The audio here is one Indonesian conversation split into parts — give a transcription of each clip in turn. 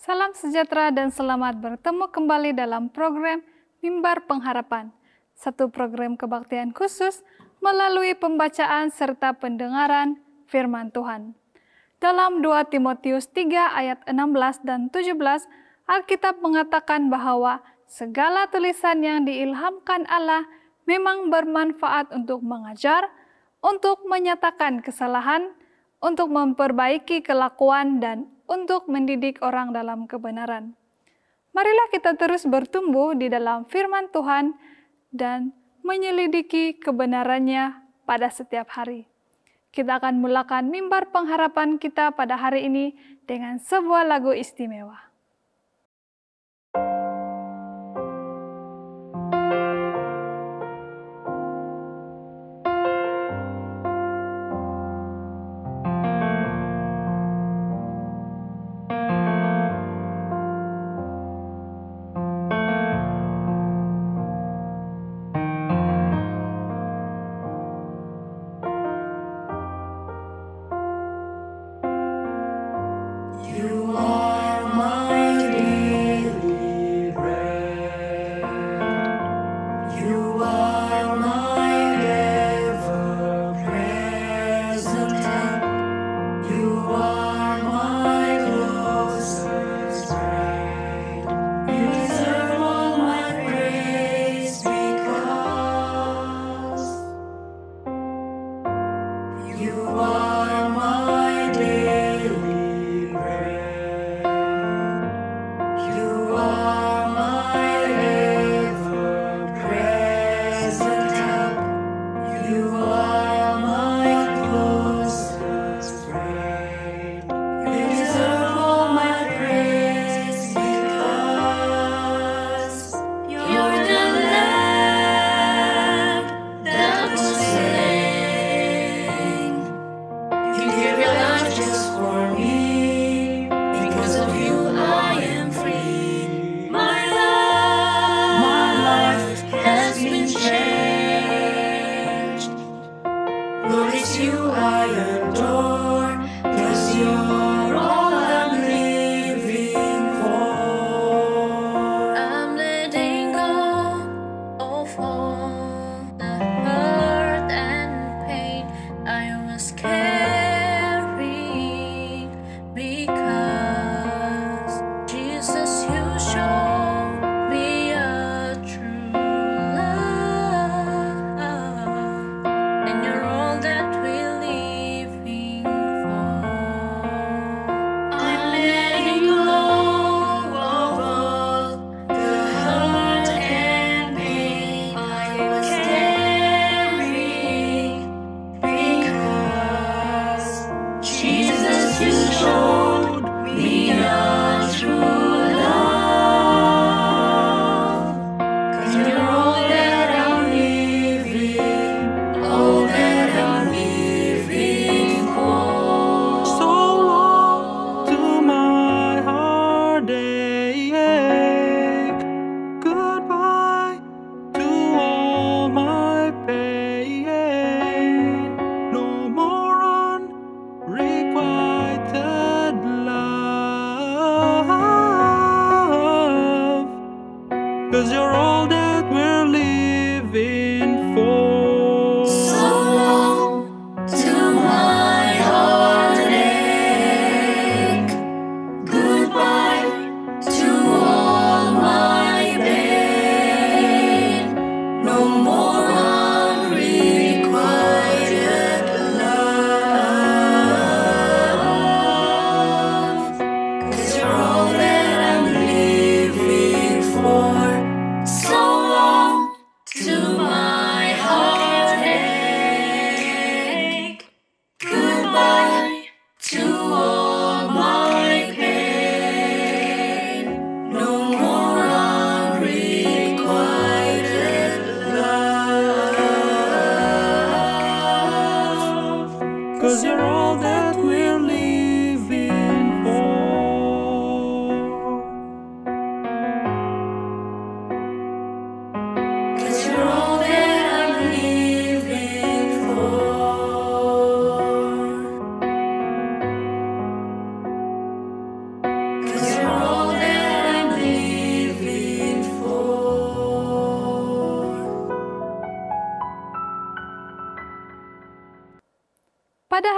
Salam sejahtera dan selamat bertemu kembali dalam program Mimbar Pengharapan, satu program kebaktian khusus melalui pembacaan serta pendengaran firman Tuhan. Dalam 2 Timotius 3 ayat 16 dan 17, Alkitab mengatakan bahwa segala tulisan yang diilhamkan Allah memang bermanfaat untuk mengajar, untuk menyatakan kesalahan, untuk memperbaiki kelakuan, dan untuk mendidik orang dalam kebenaran. Marilah kita terus bertumbuh di dalam firman Tuhan dan menyelidiki kebenarannya pada setiap hari. Kita akan mulakan mimbar pengharapan kita pada hari ini dengan sebuah lagu istimewa. You are my daily bread.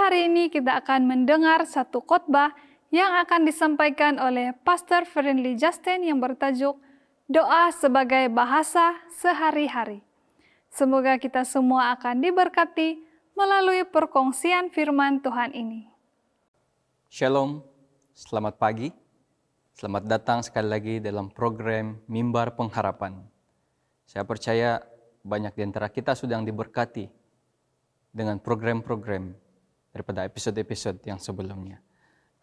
hari ini kita akan mendengar satu khotbah yang akan disampaikan oleh Pastor Friendly Justin yang bertajuk Doa sebagai Bahasa Sehari-hari. Semoga kita semua akan diberkati melalui perkongsian firman Tuhan ini. Shalom, selamat pagi. Selamat datang sekali lagi dalam program Mimbar Pengharapan. Saya percaya banyak di antara kita sudah diberkati dengan program-program daripada episode-episode yang sebelumnya.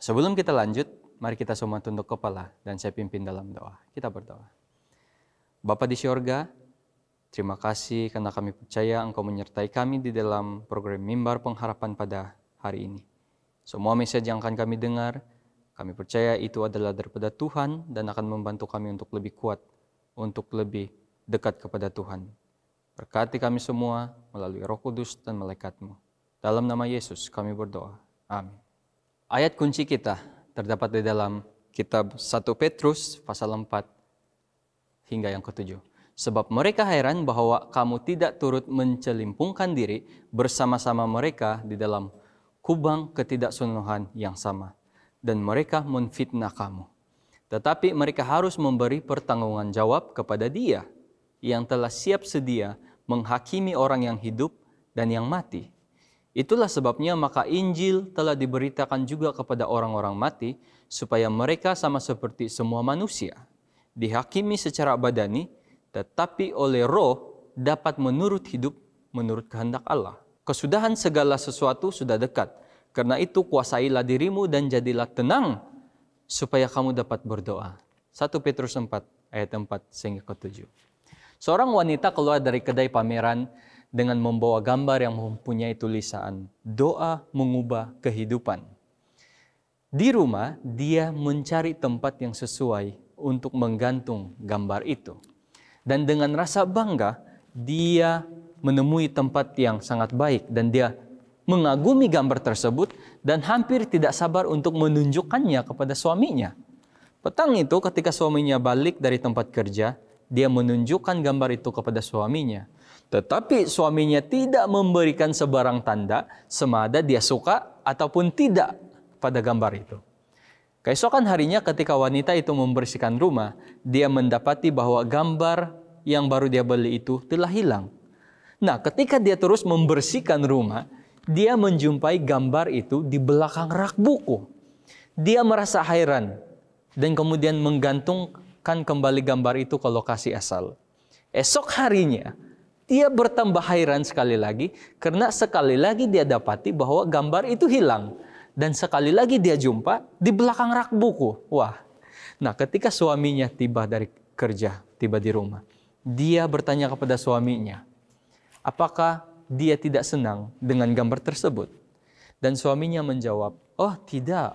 Sebelum kita lanjut, mari kita semua tunduk kepala dan saya pimpin dalam doa. Kita berdoa. Bapa di syurga, terima kasih karena kami percaya Engkau menyertai kami di dalam program Mimbar Pengharapan pada hari ini. Semua message yang akan kami dengar, kami percaya itu adalah daripada Tuhan dan akan membantu kami untuk lebih kuat, untuk lebih dekat kepada Tuhan. Berkati kami semua melalui Roh Kudus dan malaikat-Mu. Dalam nama Yesus kami berdoa. Amin. Ayat kunci kita terdapat di dalam kitab 1 Petrus pasal 4 hingga yang ke-7. Sebab mereka heran bahwa kamu tidak turut mencelimpungkan diri bersama-sama mereka di dalam kubang ketidaksunuhan yang sama. Dan mereka menfitnah kamu. Tetapi mereka harus memberi pertanggungan jawab kepada Dia yang telah siap sedia menghakimi orang yang hidup dan yang mati. Itulah sebabnya maka Injil telah diberitakan juga kepada orang-orang mati, supaya mereka sama seperti semua manusia, dihakimi secara badani, tetapi oleh Roh dapat menurut hidup menurut kehendak Allah. Kesudahan segala sesuatu sudah dekat. Karena itu kuasailah dirimu dan jadilah tenang, supaya kamu dapat berdoa. 1 Petrus 4 ayat 4 sehingga ke-7. Seorang wanita keluar dari kedai pameran dengan membawa gambar yang mempunyai tulisan, doa mengubah kehidupan. Di rumah, dia mencari tempat yang sesuai untuk menggantung gambar itu. Dan dengan rasa bangga, dia menemui tempat yang sangat baik dan dia mengagumi gambar tersebut dan hampir tidak sabar untuk menunjukkannya kepada suaminya. Petang itu ketika suaminya balik dari tempat kerja, dia menunjukkan gambar itu kepada suaminya. Tetapi suaminya tidak memberikan sebarang tanda semada dia suka ataupun tidak pada gambar itu. Keesokan harinya ketika wanita itu membersihkan rumah, dia mendapati bahwa gambar yang baru dia beli itu telah hilang. Nah, ketika dia terus membersihkan rumah, dia menjumpai gambar itu di belakang rak buku. Dia merasa heran dan kemudian menggantungkan kembali gambar itu ke lokasi asal. Esok harinya, dia bertambah heran sekali lagi karena sekali lagi dia dapati bahwa gambar itu hilang. Dan sekali lagi dia jumpa di belakang rak buku. Wah. Nah, ketika suaminya tiba dari kerja, tiba di rumah, dia bertanya kepada suaminya, apakah dia tidak senang dengan gambar tersebut? Dan suaminya menjawab, oh tidak,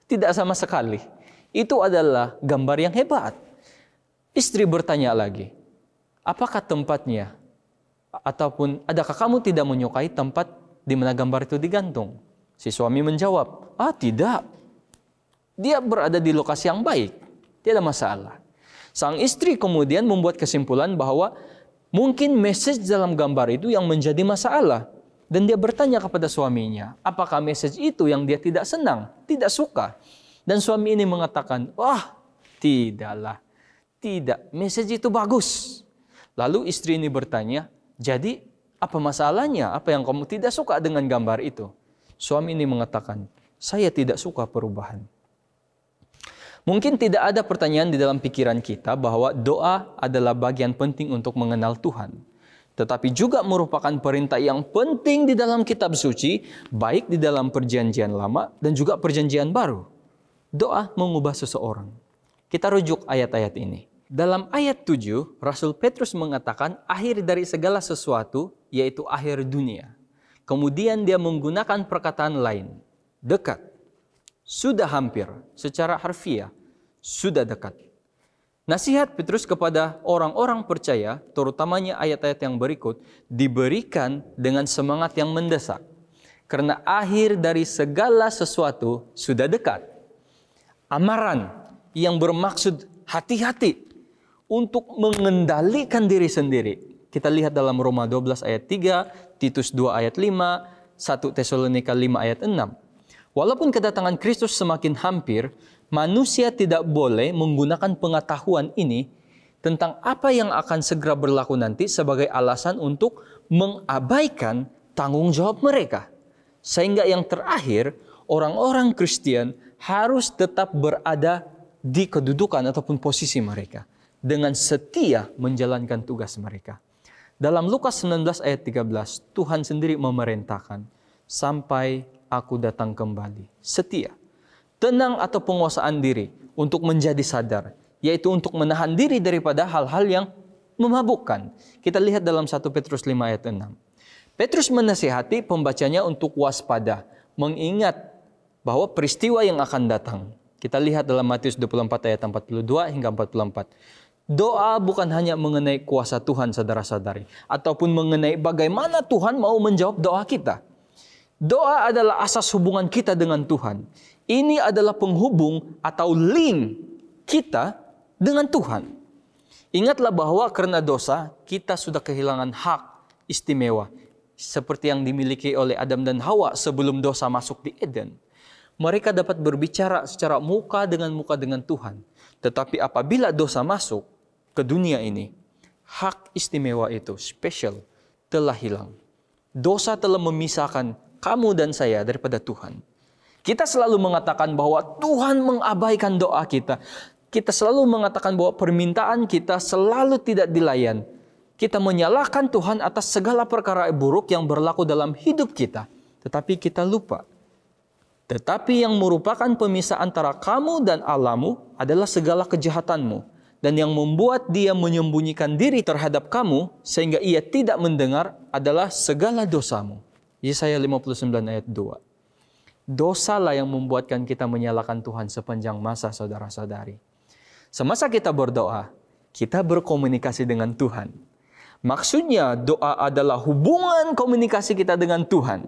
tidak sama sekali. Itu adalah gambar yang hebat. Istri bertanya lagi, apakah tempatnya? Ataupun adakah kamu tidak menyukai tempat di mana gambar itu digantung? Si suami menjawab, tidak. Dia berada di lokasi yang baik, tidak masalah. Sang istri kemudian membuat kesimpulan bahwa mungkin message dalam gambar itu yang menjadi masalah. Dan dia bertanya kepada suaminya, apakah message itu yang dia tidak senang, tidak suka? Dan suami ini mengatakan, tidaklah. Tidak, message itu bagus. Lalu istri ini bertanya, jadi apa masalahnya? Apa yang kamu tidak suka dengan gambar itu? Suami ini mengatakan, saya tidak suka perubahan. Mungkin tidak ada pertanyaan di dalam pikiran kita bahwa doa adalah bagian penting untuk mengenal Tuhan. Tetapi juga merupakan perintah yang penting di dalam kitab suci, baik di dalam perjanjian lama dan juga perjanjian baru. Doa mengubah seseorang. Kita rujuk ayat-ayat ini. Dalam ayat 7, Rasul Petrus mengatakan akhir dari segala sesuatu, yaitu akhir dunia. Kemudian dia menggunakan perkataan lain, dekat, sudah hampir, secara harfiah, sudah dekat. Nasihat Petrus kepada orang-orang percaya, terutamanya ayat-ayat yang berikut, diberikan dengan semangat yang mendesak. Karena akhir dari segala sesuatu sudah dekat. Amaran yang bermaksud hati-hati untuk mengendalikan diri sendiri. Kita lihat dalam Roma 12 ayat 3, Titus 2 ayat 5, 1 Tesalonika 5 ayat 6. Walaupun kedatangan Kristus semakin hampir, manusia tidak boleh menggunakan pengetahuan ini tentang apa yang akan segera berlaku nanti sebagai alasan untuk mengabaikan tanggung jawab mereka. Sehingga yang terakhir, orang-orang Kristen harus tetap berada di kedudukan ataupun posisi mereka dengan setia menjalankan tugas mereka. Dalam Lukas 19 ayat 13, Tuhan sendiri memerintahkan, sampai aku datang kembali. Setia, tenang atau penguasaan diri untuk menjadi sadar, yaitu untuk menahan diri daripada hal-hal yang memabukkan. Kita lihat dalam 1 Petrus 5 ayat 6. Petrus menasihati pembacanya untuk waspada, mengingat bahwa peristiwa yang akan datang. Kita lihat dalam Matius 24 ayat 42 hingga 44. Doa bukan hanya mengenai kuasa Tuhan, saudara-saudari, ataupun mengenai bagaimana Tuhan mau menjawab doa kita. Doa adalah asas hubungan kita dengan Tuhan. Ini adalah penghubung atau link kita dengan Tuhan. Ingatlah bahwa karena dosa, kita sudah kehilangan hak istimewa seperti yang dimiliki oleh Adam dan Hawa sebelum dosa masuk di Eden. Mereka dapat berbicara secara muka dengan Tuhan. Tetapi apabila dosa masuk ke dunia ini, hak istimewa itu, spesial, telah hilang. Dosa telah memisahkan kamu dan saya daripada Tuhan. Kita selalu mengatakan bahwa Tuhan mengabaikan doa kita. Kita selalu mengatakan bahwa permintaan kita selalu tidak dilayan. Kita menyalahkan Tuhan atas segala perkara buruk yang berlaku dalam hidup kita. Tetapi kita lupa. Tetapi yang merupakan pemisah antara kamu dan Allahmu adalah segala kejahatanmu. Dan yang membuat dia menyembunyikan diri terhadap kamu sehingga ia tidak mendengar adalah segala dosamu. Yesaya 59 ayat 2. Dosalah yang membuatkan kita menyalahkan Tuhan sepanjang masa, saudara-saudari. Semasa kita berdoa, kita berkomunikasi dengan Tuhan. Maksudnya doa adalah hubungan komunikasi kita dengan Tuhan.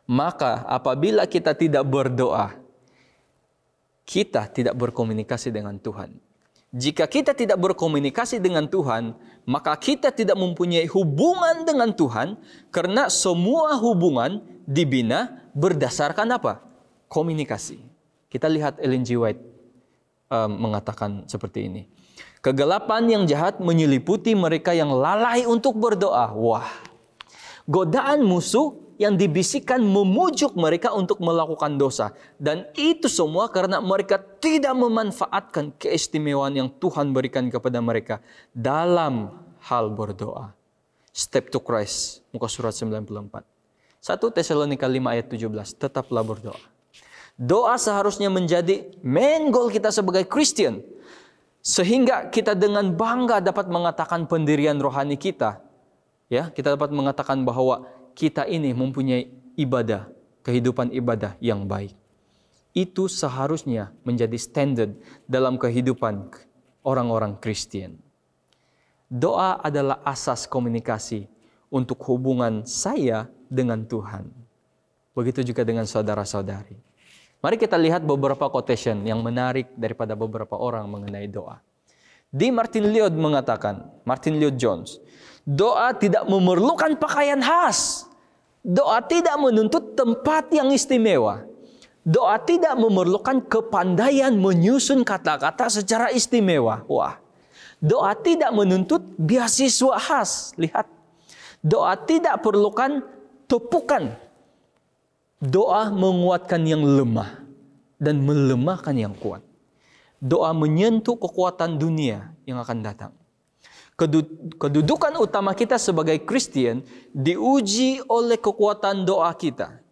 Maka apabila kita tidak berdoa, kita tidak berkomunikasi dengan Tuhan. Jika kita tidak berkomunikasi dengan Tuhan, maka kita tidak mempunyai hubungan dengan Tuhan, karena semua hubungan dibina berdasarkan apa? Komunikasi. Kita lihat Ellen G. White mengatakan seperti ini. Kegelapan yang jahat menyeliputi mereka yang lalai untuk berdoa. Wah, godaan musuh yang dibisikkan memujuk mereka untuk melakukan dosa. Dan itu semua karena mereka tidak memanfaatkan keistimewaan yang Tuhan berikan kepada mereka dalam hal berdoa. Step to Christ, muka surat 94. 1 Tesalonika 5 ayat 17, tetaplah berdoa. Doa seharusnya menjadi main goal kita sebagai Kristen. Sehingga kita dengan bangga dapat mengatakan pendirian rohani kita. Ya, kita dapat mengatakan bahwa kita ini mempunyai ibadah, kehidupan ibadah yang baik. Itu seharusnya menjadi standard dalam kehidupan orang-orang Kristen. Doa adalah asas komunikasi untuk hubungan saya dengan Tuhan. Begitu juga dengan saudara-saudari. Mari kita lihat beberapa quotation yang menarik daripada beberapa orang mengenai doa. Martin Lloyd Jones, doa tidak memerlukan pakaian khas. Doa tidak menuntut tempat yang istimewa. Doa tidak memerlukan kepandaian menyusun kata-kata secara istimewa. Wah, doa tidak menuntut beasiswa khas. Lihat, doa tidak perlukan tepukan. Doa menguatkan yang lemah dan melemahkan yang kuat. Doa menyentuh kekuatan dunia yang akan datang. Kedudukan utama kita sebagai Kristen diuji oleh kekuatan doa kita.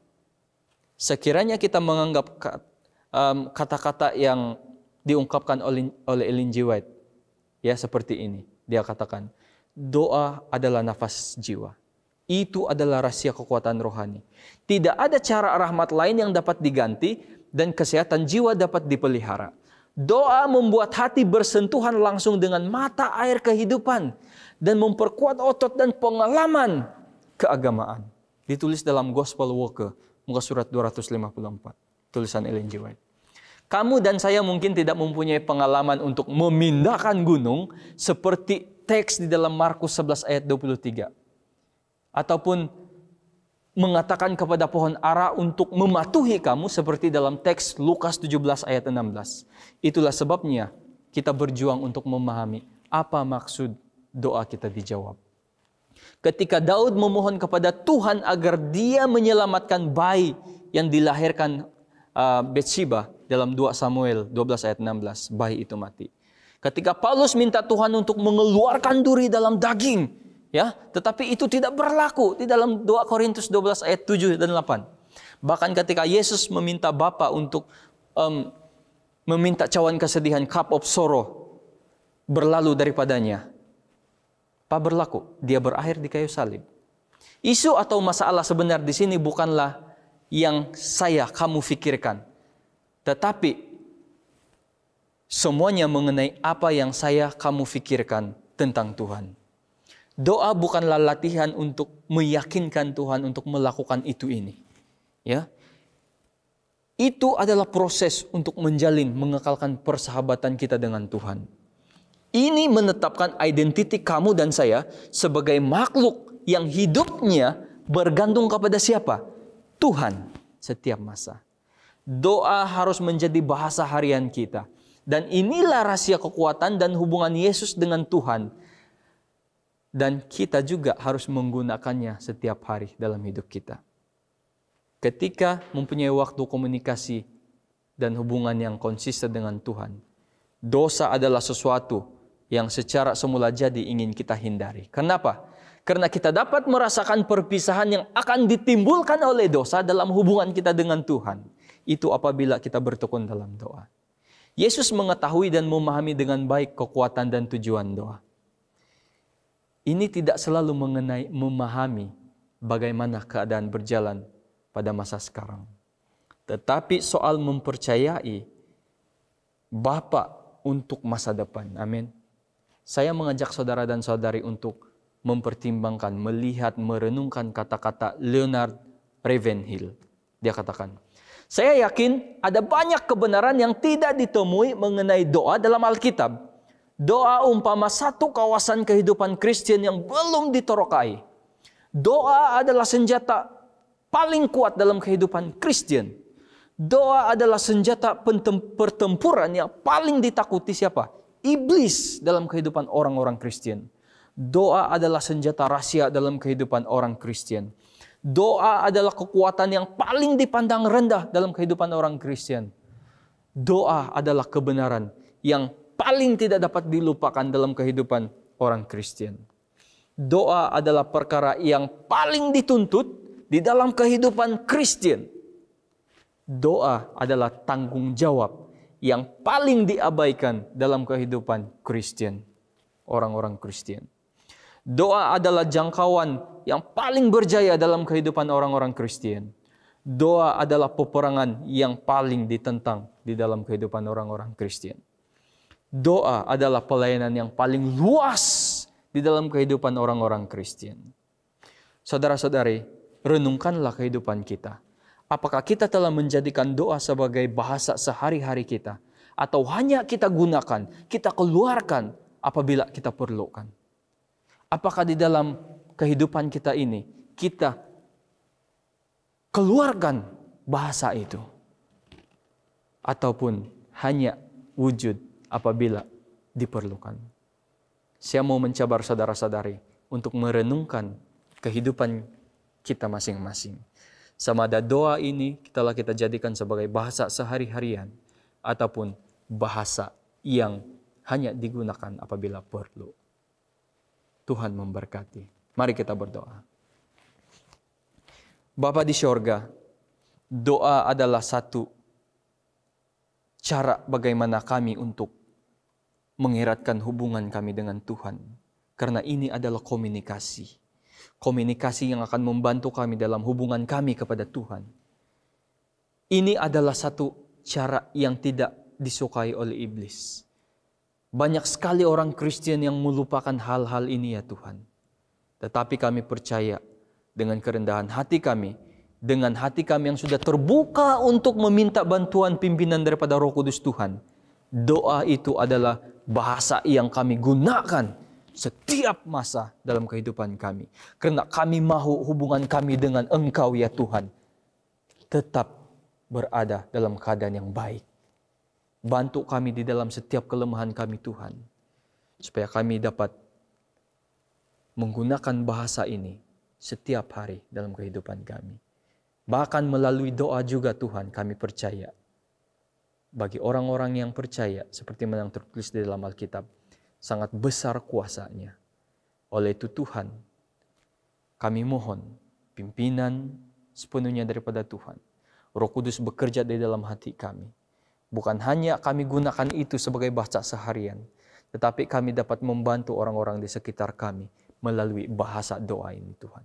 Sekiranya kita menganggap kata-kata yang diungkapkan oleh Ellen G. White, ya seperti ini. Dia katakan, doa adalah nafas jiwa. Itu adalah rahasia kekuatan rohani. Tidak ada cara rahmat lain yang dapat diganti dan kesehatan jiwa dapat dipelihara. Doa membuat hati bersentuhan langsung dengan mata air kehidupan dan memperkuat otot dan pengalaman keagamaan. Ditulis dalam Gospel Walker, muka surat 254, tulisan Ellen G. White. Kamu dan saya mungkin tidak mempunyai pengalaman untuk memindahkan gunung seperti teks di dalam Markus 11 ayat 23. Ataupun mengatakan kepada pohon ara untuk mematuhi kamu seperti dalam teks Lukas 17 ayat 16. Itulah sebabnya kita berjuang untuk memahami apa maksud doa kita dijawab. Ketika Daud memohon kepada Tuhan agar dia menyelamatkan bayi yang dilahirkan Betsheba dalam 2 Samuel 12 ayat 16, bayi itu mati. Ketika Paulus minta Tuhan untuk mengeluarkan duri dalam daging, ya, tetapi itu tidak berlaku di dalam 2 Korintus 12 ayat 7 dan 8. Bahkan ketika Yesus meminta Bapa untuk meminta cawan kesedihan, cup of sorrow, berlalu daripadanya, apa berlaku? Dia berakhir di kayu salib. Isu atau masalah sebenar di sini bukanlah yang kamu pikirkan, tetapi semuanya mengenai apa yang kamu pikirkan tentang Tuhan. Doa bukanlah latihan untuk meyakinkan Tuhan untuk melakukan itu ini. Ya. Itu adalah proses untuk mengekalkan persahabatan kita dengan Tuhan. Ini menetapkan identiti kamu dan saya sebagai makhluk yang hidupnya bergantung kepada siapa? Tuhan setiap masa. Doa harus menjadi bahasa harian kita. Dan inilah rahasia kekuatan dan hubungan Yesus dengan Tuhan. Dan kita juga harus menggunakannya setiap hari dalam hidup kita. Ketika mempunyai waktu komunikasi dan hubungan yang konsisten dengan Tuhan, dosa adalah sesuatu yang secara semula jadi ingin kita hindari. Kenapa? Karena kita dapat merasakan perpisahan yang akan ditimbulkan oleh dosa dalam hubungan kita dengan Tuhan. Itu apabila kita bertekun dalam doa. Yesus mengetahui dan memahami dengan baik kekuatan dan tujuan doa. Ini tidak selalu mengenai memahami bagaimana keadaan berjalan pada masa sekarang. Tetapi soal mempercayai Bapa untuk masa depan. Amin. Saya mengajak saudara dan saudari untuk mempertimbangkan, melihat, merenungkan kata-kata Leonard Ravenhill. Dia katakan, saya yakin ada banyak kebenaran yang tidak ditemui mengenai doa dalam Alkitab. Doa umpama satu kawasan kehidupan Kristen yang belum ditorokai. Doa adalah senjata paling kuat dalam kehidupan Kristen. Doa adalah senjata pertempuran yang paling ditakuti siapa? Iblis dalam kehidupan orang-orang Kristen. Doa adalah senjata rahasia dalam kehidupan orang Kristen. Doa adalah kekuatan yang paling dipandang rendah dalam kehidupan orang Kristen. Doa adalah kebenaran yang paling tidak dapat dilupakan dalam kehidupan orang Kristen. Doa adalah perkara yang paling dituntut di dalam kehidupan Kristen. Doa adalah tanggung jawab yang paling diabaikan dalam kehidupan Kristen, orang-orang Kristen. Doa adalah jangkauan yang paling berjaya dalam kehidupan orang-orang Kristen. Doa adalah peperangan yang paling ditentang di dalam kehidupan orang-orang Kristen. Doa adalah pelayanan yang paling luas di dalam kehidupan orang-orang Kristen. Saudara-saudari, renungkanlah kehidupan kita. Apakah kita telah menjadikan doa sebagai bahasa sehari-hari kita? Atau hanya kita gunakan, kita keluarkan apabila kita perlukan? Apakah di dalam kehidupan kita ini, kita keluarkan bahasa itu? Ataupun hanya wujud apabila diperlukan? Saya mau mencabar saudara-saudari untuk merenungkan kehidupan kita masing-masing. Sama ada doa ini kita jadikan sebagai bahasa sehari-harian ataupun bahasa yang hanya digunakan apabila perlu. Tuhan memberkati. Mari kita berdoa. Bapa di sorga, doa adalah satu cara bagaimana kami untuk mengeratkan hubungan kami dengan Tuhan. Karena ini adalah komunikasi. Komunikasi yang akan membantu kami dalam hubungan kami kepada Tuhan. Ini adalah satu cara yang tidak disukai oleh iblis. Banyak sekali orang Kristen yang melupakan hal-hal ini ya Tuhan. Tetapi kami percaya dengan kerendahan hati kami, dengan hati kami yang sudah terbuka untuk meminta bantuan pimpinan daripada Roh Kudus Tuhan. Doa itu adalah bahasa yang kami gunakan setiap masa dalam kehidupan kami. Karena kami mahu hubungan kami dengan Engkau ya Tuhan tetap berada dalam keadaan yang baik. Bantu kami di dalam setiap kelemahan kami Tuhan, supaya kami dapat menggunakan bahasa ini setiap hari dalam kehidupan kami. Bahkan melalui doa juga Tuhan kami percaya. Bagi orang-orang yang percaya, seperti yang tertulis di dalam Alkitab, sangat besar kuasanya. Oleh itu Tuhan, kami mohon pimpinan sepenuhnya daripada Tuhan. Roh Kudus bekerja di dalam hati kami. Bukan hanya kami gunakan itu sebagai bahasa seharian, tetapi kami dapat membantu orang-orang di sekitar kami melalui bahasa doa ini Tuhan.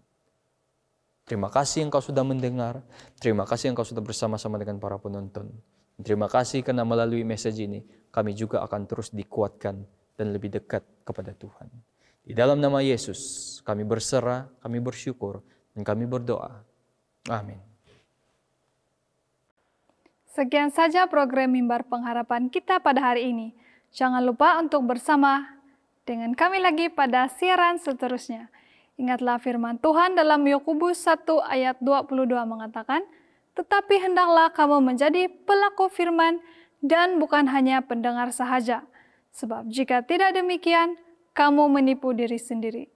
Terima kasih Engkau sudah mendengar. Terima kasih Engkau sudah bersama-sama dengan para penonton. Terima kasih karena melalui message ini kami juga akan terus dikuatkan dan lebih dekat kepada Tuhan. Di dalam nama Yesus kami berserah, kami bersyukur, dan kami berdoa. Amin. Sekian saja program Mimbar Pengharapan kita pada hari ini. Jangan lupa untuk bersama dengan kami lagi pada siaran seterusnya. Ingatlah firman Tuhan dalam Yakobus 1 ayat 22 mengatakan, "Tetapi hendaklah kamu menjadi pelaku firman dan bukan hanya pendengar sahaja. Sebab jika tidak demikian, kamu menipu diri sendiri."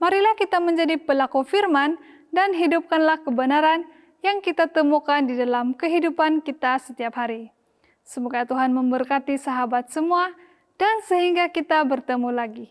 Marilah kita menjadi pelaku firman dan hidupkanlah kebenaran yang kita temukan di dalam kehidupan kita setiap hari. Semoga Tuhan memberkati sahabat semua dan sehingga kita bertemu lagi.